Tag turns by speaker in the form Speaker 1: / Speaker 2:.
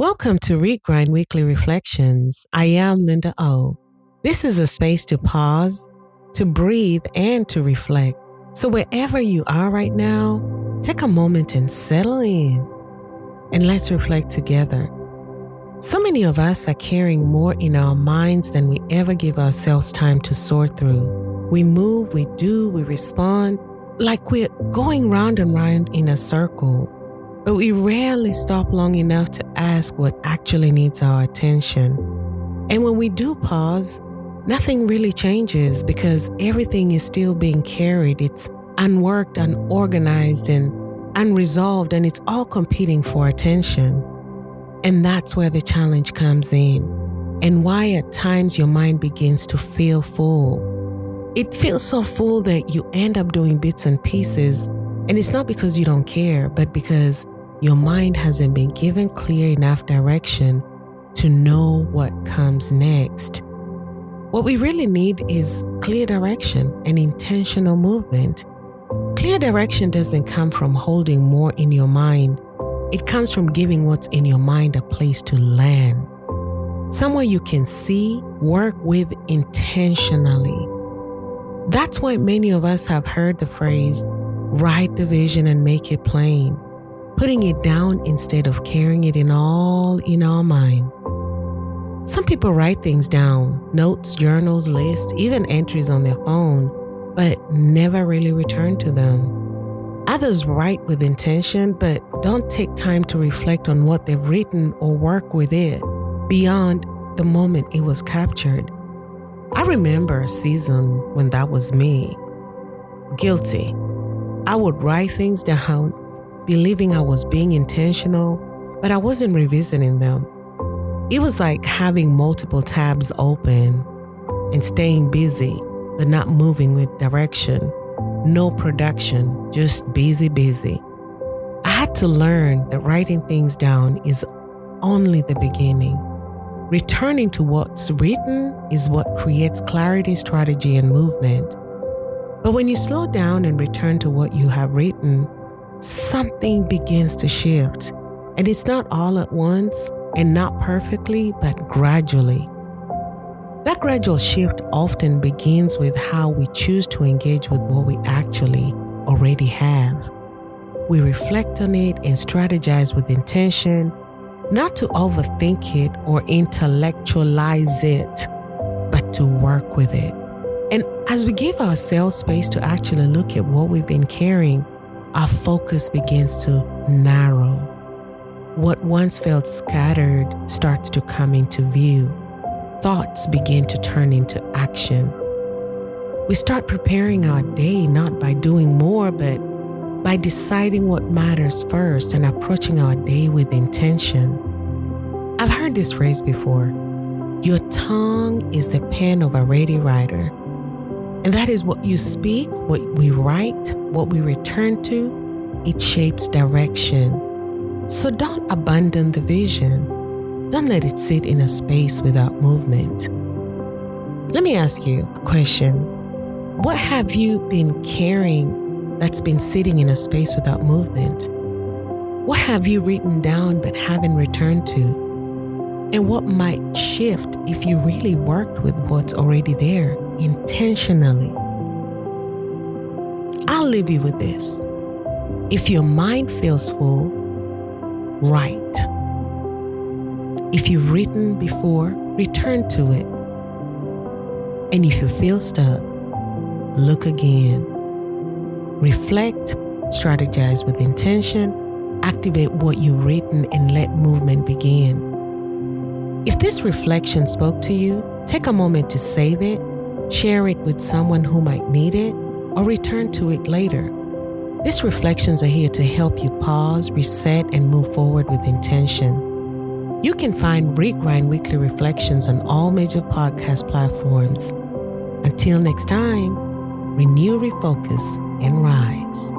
Speaker 1: Welcome to Read Grind Weekly Reflections. I am Linda O. This is a space to pause, to breathe, and to reflect. So wherever you are right now, take a moment and settle in, and let's reflect together. So many of us are carrying more in our minds than we ever give ourselves time to sort through. We move, we do, we respond, like we're going round and round in a circle. But we rarely stop long enough to ask what actually needs our attention. And when we do pause, nothing really changes because everything is still being carried. It's unworked, unorganized, and unresolved, and it's all competing for attention. And that's where the challenge comes in, and why at times your mind begins to feel full. It feels so full that you end up doing bits and pieces, and it's not because you don't care, but because your mind hasn't been given clear enough direction to know what comes next. What we really need is clear direction and intentional movement. Clear direction doesn't come from holding more in your mind. It comes from giving what's in your mind a place to land. Somewhere you can see, work with intentionally. That's why many of us have heard the phrase, write the vision and make it plain. Putting it down instead of carrying it all in our mind. Some people write things down, notes, journals, lists, even entries on their phone, but never really return to them. Others write with intention, but don't take time to reflect on what they've written or work with it beyond the moment it was captured. I remember a season when that was me. Guilty. I would write things down, believing I was being intentional, but I wasn't revisiting them. It was like having multiple tabs open and staying busy, but not moving with direction. No production, just busy. I had to learn that writing things down is only the beginning. Returning to what's written is what creates clarity, strategy, and movement. But when you slow down and return to what you have written, something begins to shift. And it's not all at once and not perfectly, but gradually. That gradual shift often begins with how we choose to engage with what we actually already have. We reflect on it and strategize with intention, not to overthink it or intellectualize it, but to work with it. And as we give ourselves space to actually look at what we've been carrying, our focus begins to narrow. What once felt scattered starts to come into view. Thoughts begin to turn into action. We start preparing our day not by doing more, but by deciding what matters first and approaching our day with intention. I've heard this phrase before. Your tongue is the pen of a ready writer. And that is what you speak, what we write, what we return to, it shapes direction. So don't abandon the vision. Don't let it sit in a space without movement. Let me ask you a question. What have you been carrying that's been sitting in a space without movement? What have you written down but haven't returned to? And what might shift if you really worked with what's already there intentionally? I'll leave you with this. If your mind feels full, write. If you've written before, return to it. And if you feel stuck, look again. Reflect, strategize with intention, activate what you've written, and let movement begin. If this reflection spoke to you, take a moment to save it, share it with someone who might need it, or return to it later. These reflections are here to help you pause, reset, and move forward with intention. You can find Read Grind Weekly Reflections on all major podcast platforms. Until next time, renew, refocus, and rise.